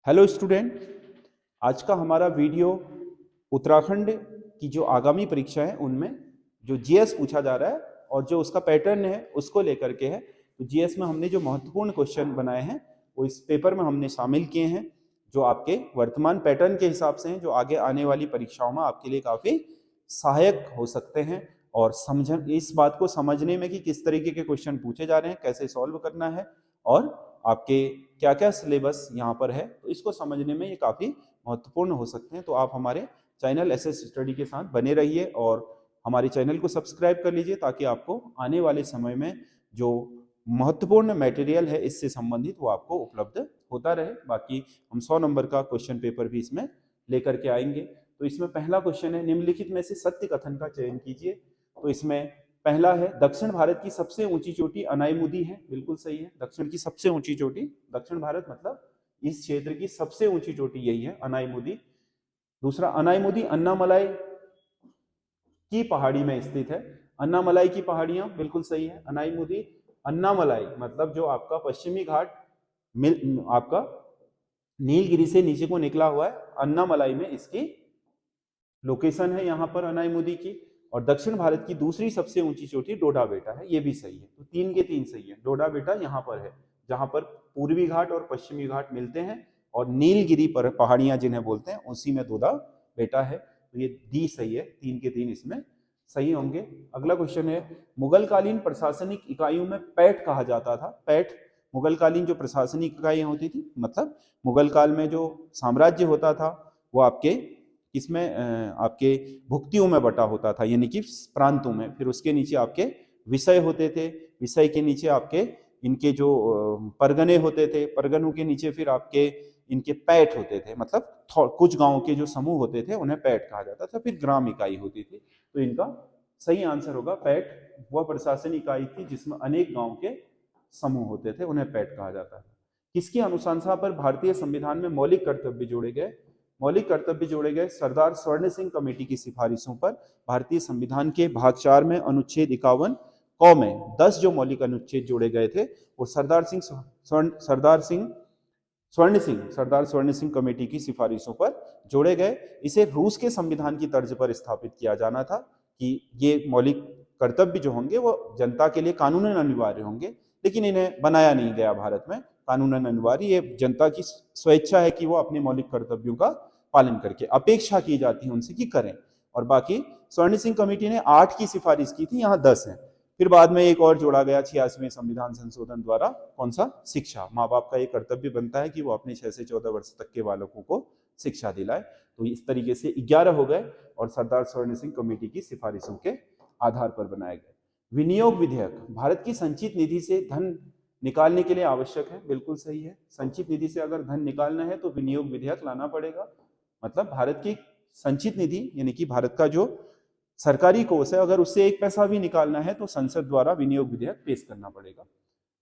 Hello student, आज का हमारा वीडियो उत्तराखंड की जो आगामी परीक्षा है उनमें जो जीएस पूछा जा रहा है और जो उसका पैटर्न है उसको लेकर के है। तो जीएस में हमने जो महत्वपूर्ण क्वेश्चन बनाए हैं वो इस पेपर में हमने शामिल किए हैं, जो आपके वर्तमान पैटर्न के हिसाब से हैं, जो आगे आने वाली परीक्षाओं में आपके लिए काफ़ी सहायक हो सकते हैं। और समझ इस बात को समझने में कि किस तरीके के क्वेश्चन पूछे जा रहे हैं, कैसे सॉल्व करना है और आपके क्या क्या सिलेबस यहाँ पर है, तो इसको समझने में ये काफ़ी महत्वपूर्ण हो सकते हैं। तो आप हमारे चैनल एसएस स्टडी के साथ बने रहिए और हमारे चैनल को सब्सक्राइब कर लीजिए, ताकि आपको आने वाले समय में जो महत्वपूर्ण मटेरियल है इससे संबंधित वो आपको उपलब्ध होता रहे। बाकी हम 100 नंबर का क्वेश्चन पेपर भी इसमें लेकर के आएंगे। तो इसमें पहला क्वेश्चन है, निम्नलिखित में से सत्य कथन का चयन कीजिए। तो इसमें पहला है, दक्षिण भारत की सबसे ऊंची चोटी अनाईमुदी है। बिल्कुल सही है, दक्षिण की सबसे ऊंची चोटी, दक्षिण भारत मतलब इस क्षेत्र की सबसे ऊंची चोटी यही है, अनाईमुदी। दूसरा, अनाईमुदी अन्नामलाई की पहाड़ी में स्थित है। अन्नामलाई की पहाड़ियां, बिल्कुल सही है। अनाईमुदी अन्नामलाई मतलब जो आपका पश्चिमी घाट आपका नीलगिरी से नीचे को निकला हुआ है, अन्नामलाई में इसकी लोकेशन है यहाँ पर अनाईमुदी की। और दक्षिण भारत की दूसरी सबसे ऊंची चोटी डोडा बेटा है, ये भी सही है। तो 3 के 3 सही है। डोडा बेटा यहाँ पर है जहाँ पर पूर्वी घाट और पश्चिमी घाट मिलते हैं, और नीलगिरी पर पहाड़ियां जिन्हें बोलते हैं उसी में डोडा बेटा है। तो ये डी सही है, 3 के 3 इसमें सही होंगे। अगला क्वेश्चन है, मुगलकालीन प्रशासनिक इकाइयों में पैठ कहा जाता था। पैठ मुगलकालीन जो प्रशासनिक इकाइयां होती थी, मतलब मुगल काल में जो साम्राज्य होता था वो आपके इसमें आपके भुक्तियों में बटा होता था, यानी कि प्रांतों में। फिर उसके नीचे आपके विषय होते थे, विषय के नीचे आपके इनके जो परगने होते थे, परगनों के नीचे फिर आपके इनके पैठ होते थे, मतलब कुछ गांवों के जो समूह होते थे उन्हें पैठ कहा जाता था। फिर ग्राम इकाई होती थी। तो इनका सही आंसर होगा पैठ। वह प्रशासन इकाई थी जिसमें अनेक गांव के समूह होते थे, उन्हें पैठ कहा जाता था। किसकी अनुशंसा पर भारतीय संविधान में मौलिक कर्तव्य जोड़े गए? मौलिक कर्तव्य जोड़े गए सरदार स्वर्ण सिंह कमेटी की सिफारिशों पर भारतीय संविधान के भाग 4 में अनुच्छेद 51 क में 10 जो मौलिक अनुच्छेद जोड़े गए थे वो सरदार स्वर्ण सिंह कमेटी की सिफारिशों पर जोड़े गए। इसे रूस के संविधान की तर्ज पर स्थापित किया जाना था कि ये मौलिक कर्तव्य जो होंगे वो जनता के लिए कानूनन अनिवार्य होंगे, लेकिन इन्हें बनाया नहीं गया भारत में कानूनन अनिवार्य। ये जनता की स्वेच्छा है कि वो अपने मौलिक कर्तव्यों का पालन करके, अपेक्षा की जाती है उनसे कि करें। और बाकी स्वर्ण सिंह कमेटी ने 8 की सिफारिश की थी, यहाँ 10 है। फिर बाद में एक और जोड़ा गया 86वें संविधान संशोधन द्वारा, कौन सा? शिक्षा। माँ बाप का एक कर्तव्य बनता है कि वो अपने 6 से 14 वर्ष तक के बालकों को शिक्षा दिलाए। तो इस तरीके से 11 हो गए और सरदार स्वर्ण सिंह कमेटी की सिफारिशों के आधार पर बनाए गए। विनियोग विधेयक भारत की संचित निधि से धन निकालने के लिए आवश्यक है। बिल्कुल सही है, संचित निधि से अगर धन निकालना है तो विनियोग विधेयक लाना पड़ेगा। मतलब भारत की संचित निधि यानी कि भारत का जो सरकारी कोष है, अगर उससे एक पैसा भी निकालना है तो संसद द्वारा विनियोग विधेयक पेश करना पड़ेगा।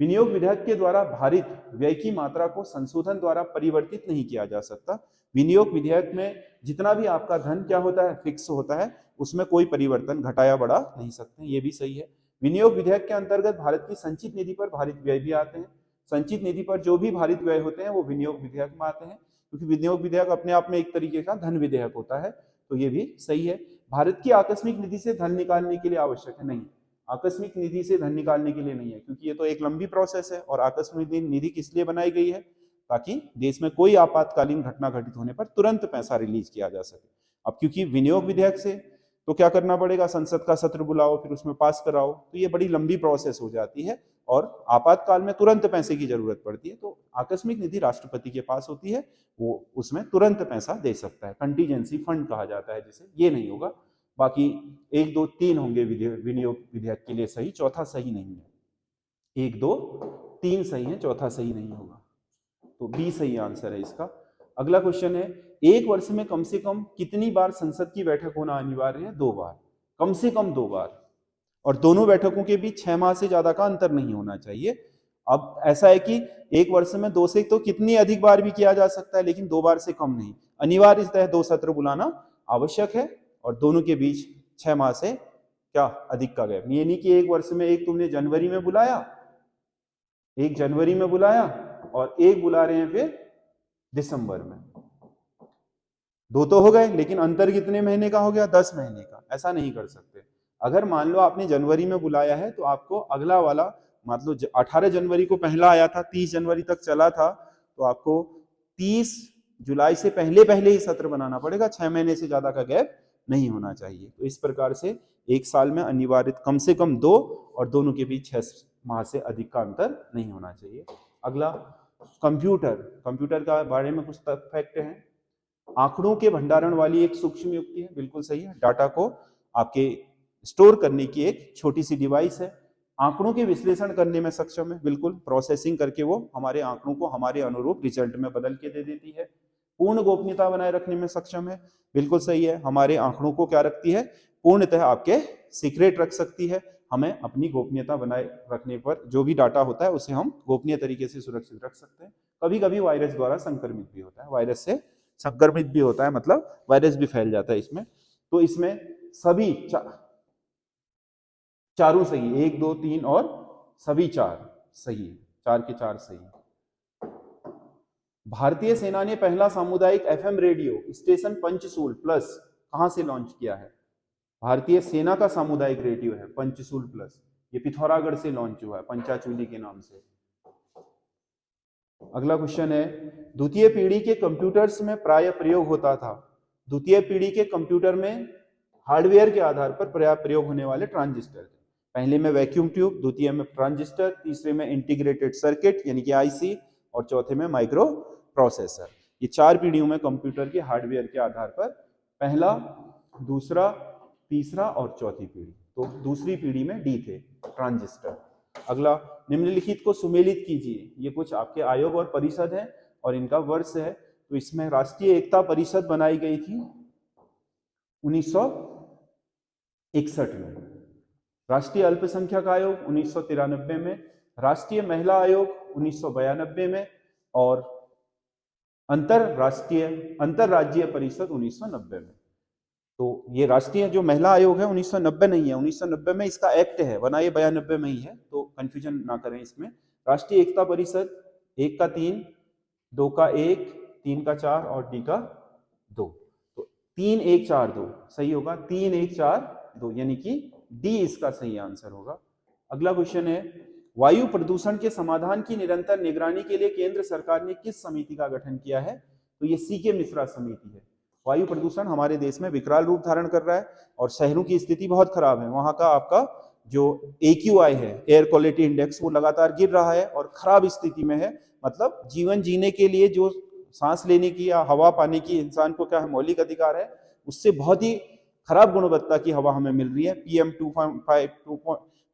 विनियोग विधेयक के द्वारा भारित व्यय की मात्रा को संशोधन द्वारा परिवर्तित नहीं किया जा सकता। विनियोग विधेयक में जितना भी आपका धन क्या होता है, फिक्स होता है, उसमें कोई परिवर्तन घटाया बढ़ा नहीं सकते। ये भी सही है। विनियोग विधेयक के अंतर्गत भारत की संचित निधि पर भारित व्यय भी आते हैं। संचित निधि पर जो भी भारित व्यय होते हैं वो विनियोग विधेयक में आते हैं, क्योंकि विनियोग विधेयक अपने आप में एक तरीके का धन विधेयक होता है। तो ये भी सही है। भारत की आकस्मिक निधि से धन निकालने के लिए आवश्यक है? नहीं, आकस्मिक निधि से धन निकालने के लिए नहीं है, क्योंकि ये तो एक लंबी प्रोसेस है। और आकस्मिक निधि किस लिए बनाई गई है? ताकि देश में कोई आपातकालीन घटना घटित होने पर तुरंत पैसा रिलीज किया जा सके। अब क्योंकि विनियोग विधेयक से तो क्या करना पड़ेगा, संसद का सत्र बुलाओ, फिर उसमें पास कराओ, तो ये बड़ी लंबी प्रोसेस हो जाती है और आपातकाल में तुरंत पैसे की जरूरत पड़ती है। तो आकस्मिक निधि राष्ट्रपति के पास होती है, वो उसमें तुरंत पैसा दे सकता है, कंटीजेंसी फंड कहा जाता है जिसे। ये नहीं होगा। बाकी 1 2 3 होंगे विनियोग विधेयक के लिए सही, चौथा सही नहीं है। 1 2 3 सही है, चौथा सही नहीं होगा। तो बी सही आंसर है इसका। अगला क्वेश्चन है, एक वर्ष में कम से कम कितनी बार संसद की बैठक होना अनिवार्य है? 2 बार, कम से कम 2 बार। और दोनों बैठकों के बीच 6 माह से ज्यादा का अंतर नहीं होना चाहिए। अब ऐसा है कि एक वर्ष में 2 से तो कितनी अधिक बार भी किया जा सकता है, लेकिन 2 बार से कम नहीं। अनिवार्यतः 2 सत्र बुलाना आवश्यक है और दोनों के बीच 6 माह से क्या अधिक का गैप। ये नहीं कि एक वर्ष में एक तुमने जनवरी में बुलाया, एक जनवरी में बुलाया और एक बुला रहे हैं फिर दिसंबर में। 2 तो हो गए, लेकिन अंतर कितने महीने का हो गया? 10 महीने का। ऐसा नहीं कर सकते। अगर मान लो आपने जनवरी में बुलाया है तो आपको अगला वाला, मतलब 18 जनवरी को पहला आया था, 30 जनवरी तक चला था, तो आपको 30 जुलाई से पहले पहले ही सत्र बनाना पड़ेगा। 6 महीने से ज्यादा का गैप नहीं होना चाहिए। तो इस प्रकार से एक साल में अनिवार्य कम से कम 2 और दोनों के बीच 6 माह से अधिक का अंतर नहीं होना चाहिए। अगला कंप्यूटर। कंप्यूटर का बारे में कुछ फैक्ट हैं। आंकड़ों के भंडारण वाली एक सूक्ष्म युक्ति है, बिल्कुल सही है। डाटा को आपके स्टोर करने की एक छोटी सी डिवाइस है। आंकड़ों के विश्लेषण करने में सक्षम है, बिल्कुल प्रोसेसिंग करके वो हमारे आंकड़ों को हमारे अनुरूप रिजल्ट में बदल के दे देती है। पूर्ण गोपनीयता बनाए रखने में सक्षम है, बिल्कुल सही है। हमारे आंकड़ों को क्या रखती है? पूर्णतः आपके सीक्रेट रख सकती है। हमें अपनी गोपनीयता बनाए रखने पर जो भी डाटा होता है उसे हम गोपनीय तरीके से सुरक्षित रख सकते हैं। कभी कभी वायरस द्वारा संक्रमित भी होता है, वायरस से संक्रमित भी होता है, मतलब वायरस भी फैल जाता है इसमें। तो इसमें सभी चारों सही, 1 2 3 और सभी 4 सही है, 4 के 4 सही है। भारतीय सेना ने पहला सामुदायिक एफएम रेडियो स्टेशन पंचसूल प्लस कहां से लॉन्च किया है? भारतीय सेना का सामुदायिक रेडियो है पंचसूल प्लस, ये पिथौरागढ़ से लॉन्च हुआ है, पंचाचूली के नाम से। अगला क्वेश्चन है, द्वितीय पीढ़ी के कंप्यूटर्स में प्राय प्रयोग होता था। द्वितीय पीढ़ी के कंप्यूटर में हार्डवेयर के आधार पर प्राय प्रयोग होने वाले ट्रांजिस्टर थे। पहले में वैक्यूम ट्यूब, द्वितीय में ट्रांजिस्टर, तीसरे में इंटीग्रेटेड सर्किट यानी कि आईसी, और चौथे में माइक्रो प्रोसेसर। ये 4 पीढ़ियों में कंप्यूटर के हार्डवेयर के आधार पर पहला, दूसरा, तीसरा और चौथी पीढ़ी। तो दूसरी पीढ़ी में डी थे, ट्रांजिस्टर। अगला, निम्नलिखित को सुमेलित कीजिए। ये कुछ आपके आयोग और परिषद है और इनका वर्ष है। तो इसमें राष्ट्रीय एकता परिषद बनाई गई थी 1961 में, राष्ट्रीय अल्पसंख्यक आयोग 1993 में, राष्ट्रीय महिला आयोग 1992 में, और अंतरराज्यीय परिषद 1990 में। तो ये राष्ट्रीय जो महिला आयोग है 1990 नहीं है, 1990 में इसका एक्ट है बना, ये 92 में ही है, तो कंफ्यूजन ना करें इसमें। राष्ट्रीय एकता परिषद 1 का 3, 2 का 1, 3 का 4 और डी का 2। तो 3 1 4 2 सही होगा, 3 1 4 2 यानी कि डी इसका सही आंसर होगा। अगला क्वेश्चन है, वायु प्रदूषण के समाधान की निरंतर निगरानी के लिए केंद्र सरकार ने किस समिति का गठन किया है? तो ये सी के मिश्रा समिति है। वायु प्रदूषण हमारे देश में विकराल रूप धारण कर रहा है और शहरों की स्थिति बहुत खराब है। वहां का आपका जो AQI है, एयर क्वालिटी इंडेक्स, वो लगातार गिर रहा है और खराब स्थिति में है। मतलब जीवन जीने के लिए जो सांस लेने की या हवा पाने की इंसान को क्या है, मौलिक अधिकार है, उससे बहुत ही खराब गुणवत्ता की हवा हमें मिल रही है। PM2.5,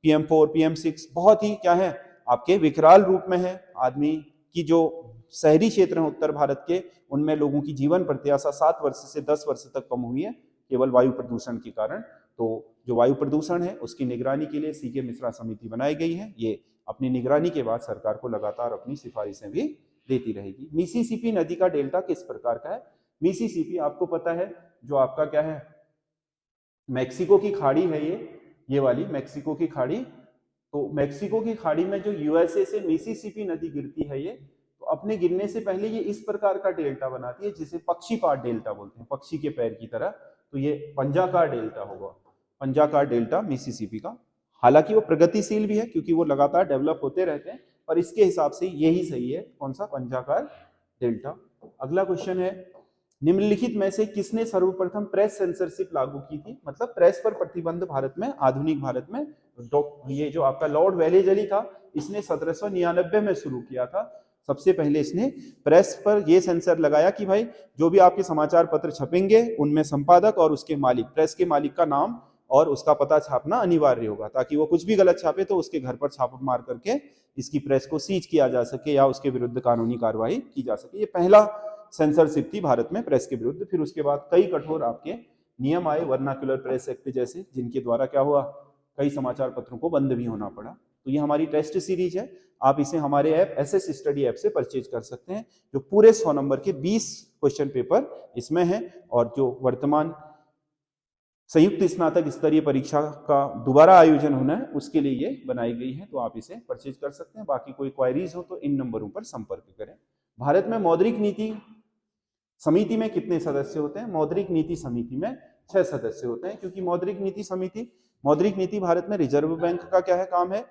PM4, PM6 बहुत ही क्या है, आपके विकराल रूप में है। आदमी की जो शहरी क्षेत्र हैं उत्तर भारत के, उनमें लोगों की जीवन प्रत्याशा 7 वर्ष से 10 वर्ष तक कम हुई है केवल वायु प्रदूषण के कारण। तो जो वायु प्रदूषण है उसकी निगरानी के लिए सी के मिश्रा समिति बनाई गई है। ये अपनी निगरानी के बाद सरकार को लगातार अपनी सिफारिशें भी देती रहेगी। मिसिसिपी नदी का डेल्टा किस प्रकार का है? मिसिसिपी आपको पता है जो आपका क्या है, मैक्सिको की खाड़ी है, ये वाली मैक्सिको की खाड़ी। तो मैक्सिको की खाड़ी में जो यूएसए से मिसिसिपी नदी गिरती है, ये तो अपने गिरने से पहले ये इस प्रकार का डेल्टा बनाती है जिसे पक्षीपाद डेल्टा बोलते हैं, पक्षी के पैर की तरह। तो ये पंजाकार डेल्टा होगा, पंजाकार डेल्टा मिसिसिपी का। हालांकि वो प्रगतिशील भी है क्योंकि वो लगातार डेवलप होते रहते हैं, पर इसके हिसाब से यही सही है, कौन सा, पंजाकार डेल्टा। अगला क्वेश्चन है, निम्नलिखित में से किसने सर्वप्रथम प्रेस सेंसरशिप लागू की थी? मतलब प्रेस पर प्रतिबंध भारत में, आधुनिक भारत में ये जो आपका लॉर्ड वेलेजली था, इसने 1799 में शुरू किया था। सबसे पहले इसने प्रेस पर यह सेंसर लगाया कि भाई जो भी आपके समाचार पत्र छपेंगे उनमें संपादक और उसके मालिक, प्रेस के मालिक का नाम और उसका पता छापना अनिवार्य होगा, ताकि वो कुछ भी गलत छापे तो उसके घर पर छापा मार करके इसकी प्रेस को सीज किया जा सके या उसके विरुद्ध कानूनी कार्रवाई की जा सके। ये पहला सेंसरशिप थी भारत में प्रेस के विरुद्ध। फिर उसके बाद कई कठोर आपके नियम आए, वर्नाक्युलर प्रेस एक्ट जैसे, जिनके द्वारा क्या हुआ, कई समाचार पत्रों को बंद भी होना पड़ा। तो ये हमारी टेस्ट सीरीज है, आप इसे हमारे ऐप एसएस स्टडी ऐप से परचेज कर सकते हैं, जो पूरे 100 नंबर के 20 क्वेश्चन पेपर इसमें है। और जो वर्तमान संयुक्त स्नातक स्तरीय परीक्षा का दोबारा आयोजन होना है उसके लिए ये बनाई गई है, तो आप इसे परचेज कर सकते हैं। बाकी कोई क्वायरीज हो तो इन नंबरों पर संपर्क करें। भारत में मौद्रिक नीति समिति में कितने सदस्य होते हैं? मौद्रिक नीति समिति में 6 सदस्य होते हैं, क्योंकि मौद्रिक नीति भारत में रिजर्व बैंक का क्या है काम है,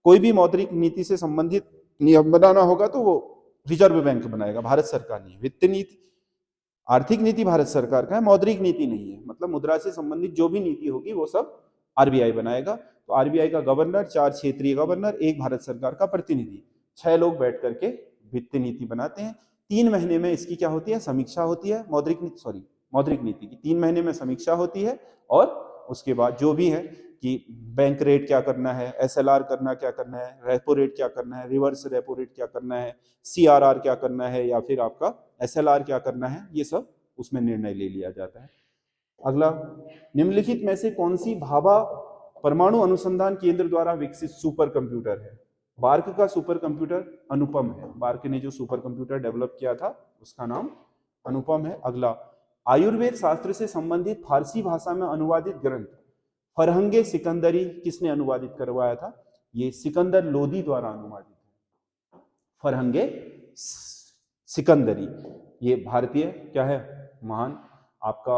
कोई भी मौद्रिक नीति से संबंधित नियम बनाना होगा तो वो रिजर्व बैंक बनाएगा, भारत सरकार नहीं। वित्त नीति, आर्थिक नीति भारत सरकार का है, मौद्रिक नीति नहीं है, मतलब मुद्रा से संबंधित जो भी नीति होगी वो सब आरबीआई बनाएगा। तो आरबीआई का गवर्नर, 4 क्षेत्रीय गवर्नर, 1 भारत सरकार का प्रतिनिधि, 6 लोग बैठ करके वित्त नीति बनाते हैं। 3 महीने में इसकी क्या होती है? समीक्षा होती है। मौद्रिक नीति की 3 महीने में समीक्षा होती है, और उसके बाद जो भी है कि बैंक रेट क्या करना है, एसएलआर करना क्या करना है, रेपो रेट क्या करना है, रिवर्स रेपो रेट क्या करना है, सीआरआर क्या करना है, या फिर आपका एसएलआर क्या करना है, ये सब उसमें निर्णय ले लिया जाता है। अगला, निम्नलिखित में से कौन सी भाभा परमाणु अनुसंधान केंद्र द्वारा विकसित सुपर कंप्यूटर है? बार्क का सुपर कंप्यूटर अनुपम है। बार्क ने जो सुपर कंप्यूटर डेवलप किया था उसका नाम अनुपम है। अगला, आयुर्वेद शास्त्र से संबंधित फारसी भाषा में अनुवादित ग्रंथ फरहंगे सिकंदरी किसने अनुवादित करवाया था? ये सिकंदर लोदी द्वारा अनुवादित है। फरहंगे सिकंदरी, ये भारतीय क्या है, महान आपका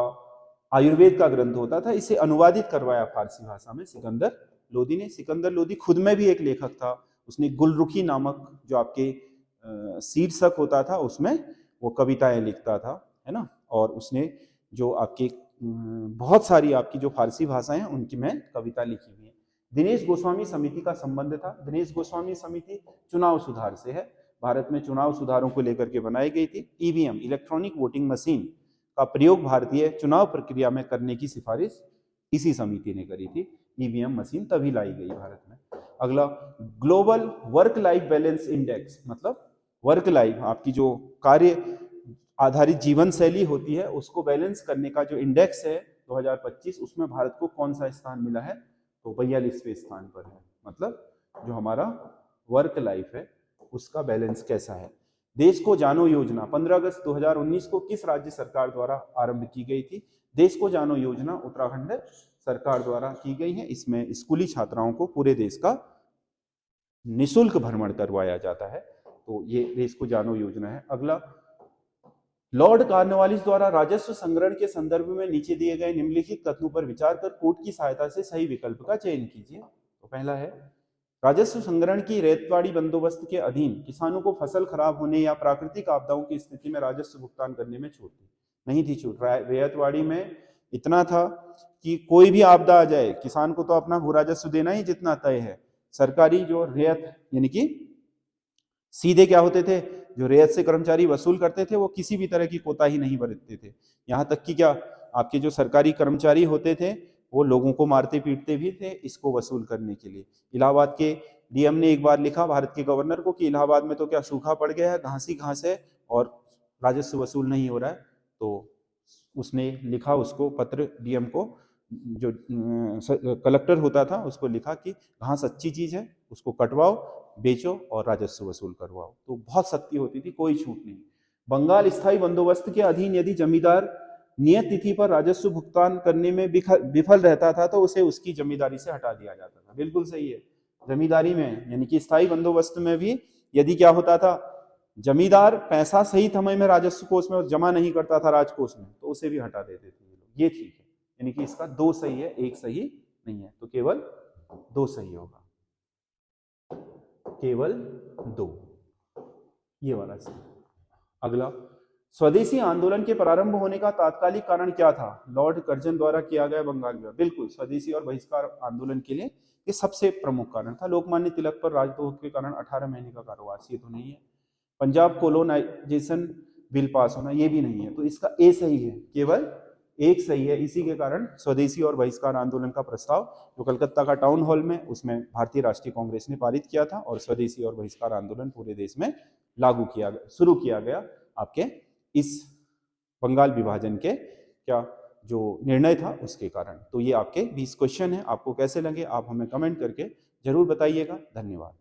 आयुर्वेद का ग्रंथ होता था, इसे अनुवादित करवाया फारसी भाषा में सिकंदर लोदी ने। सिकंदर लोदी खुद में भी एक लेखक था। उसने गुलरुखी नामक जो आपके शीर्षक होता था उसमें वो कविताएं लिखता था, है ना। और उसने जो आपके बहुत सारी आपकी जो फारसी भाषाएं हैं उनकी में कविता लिखी हुई है। दिनेश गोस्वामी समिति का संबंध था। दिनेश गोस्वामी समिति चुनाव सुधार से है। भारत में चुनाव सुधारों को लेकर के बनाई गई थी। ईवीएम, इलेक्ट्रॉनिक वोटिंग मशीन का प्रयोग भारतीय चुनाव प्रक्रिया में करने की सिफारिश इसी समिति ने करी थी। ईवीएम मशीन तभी लाई गई भारत में। अगला, global work life balance index, मतलब वर्क लाइफ आपकी जो कार्य आधारित जीवन शैली होती है उसको बैलेंस करने का जो इंडेक्स है 2025, उसमें भारत को कौन सा स्थान मिला है? तो 42वें स्थान पर है। मतलब जो हमारा वर्क लाइफ है उसका बैलेंस कैसा है। देश को जानो योजना 15 अगस्त 2019 को किस राज्य सरकार द्वारा आरंभ की गई थी? देश को जानो योजना उत्तराखंड सरकार द्वारा की गई है। इसमें स्कूली छात्राओं को पूरे देश का निःशुल्क भ्रमण करवाया जाता है। तो ये देश को जानो योजना है। अगला, लॉर्ड कॉर्नवालिस द्वारा राजस्व संग्रहण के संदर्भ में नीचे दिए गए निम्नलिखित कथनों पर विचार कर कोर्ट की सहायता से सही विकल्प का चयन कीजिए। तो पहला है, राजस्व संग्रहण की रैयतवाड़ी बंदोबस्त के अधीन किसानों को फसल खराब होने या प्राकृतिक आपदाओं की स्थिति में राजस्व भुगतान करने में छूट नहीं थी। छूट रैयतवाड़ी में इतना था कि कोई भी आपदा आ जाए किसान को तो अपना भू राजस्व देना ही जितना तय है। सरकारी जो रैयत यानी कि सीधे क्या होते थे, जो रैयत से कर्मचारी वसूल करते थे वो किसी भी तरह की कोताही नहीं बरतते थे। यहाँ तक कि क्या आपके जो सरकारी कर्मचारी होते थे वो लोगों को मारते पीटते भी थे इसको वसूल करने के लिए। इलाहाबाद के डीएम ने एक बार लिखा भारत के गवर्नर को कि इलाहाबाद में तो क्या सूखा पड़ गया है, घास ही घास है और राजस्व वसूल नहीं हो रहा है। तो उसने लिखा उसको पत्र डीएम को, जो कलेक्टर होता था उसको लिखा कि घास अच्छी चीज है, उसको कटवाओ, बेचो और राजस्व वसूल करवाओ। तो बहुत सख्ती होती थी, कोई छूट नहीं। बंगाल स्थायी बंदोबस्त के अधीन यदि जमींदार नियत तिथि पर राजस्व भुगतान करने में विफल रहता था तो उसे उसकी जमींदारी से हटा दिया जाता था। बिल्कुल सही है। जमींदारी में यानी कि स्थायी बंदोबस्त में भी यदि क्या होता था, जमींदार पैसा सही समय में राजस्व कोष में जमा नहीं करता था राजकोष में, तो उसे भी हटा देते थे ये ठीक है। यानी कि इसका 2 सही है, 1 सही नहीं है, तो केवल 2 सही होगा, केवल 2, ये वाला सही। अगला, स्वदेशी आंदोलन के प्रारंभ होने का तात्कालिक कारण क्या था? लॉर्ड कर्जन द्वारा किया गया बंगाल विवाह। बिल्कुल, स्वदेशी और बहिष्कार आंदोलन के लिए ये सबसे प्रमुख कारण था। लोकमान्य तिलक पर राजद्रोह के कारण 18 महीने का कारावास, ये तो नहीं है। पंजाब कोलोनाइजेशन बिल पास होना, ये भी नहीं है। तो इसका ए सही है, केवल 1 सही है। इसी के कारण स्वदेशी और बहिष्कार आंदोलन का प्रस्ताव जो कलकत्ता का टाउन हॉल में, उसमें भारतीय राष्ट्रीय कांग्रेस ने पारित किया था और स्वदेशी और बहिष्कार आंदोलन पूरे देश में लागू किया गया, शुरू किया गया आपके इस बंगाल विभाजन के क्या जो निर्णय था उसके कारण। तो ये आपके 20 क्वेश्चन है। आपको कैसे लगे आप हमें कमेंट करके जरूर बताइएगा। धन्यवाद।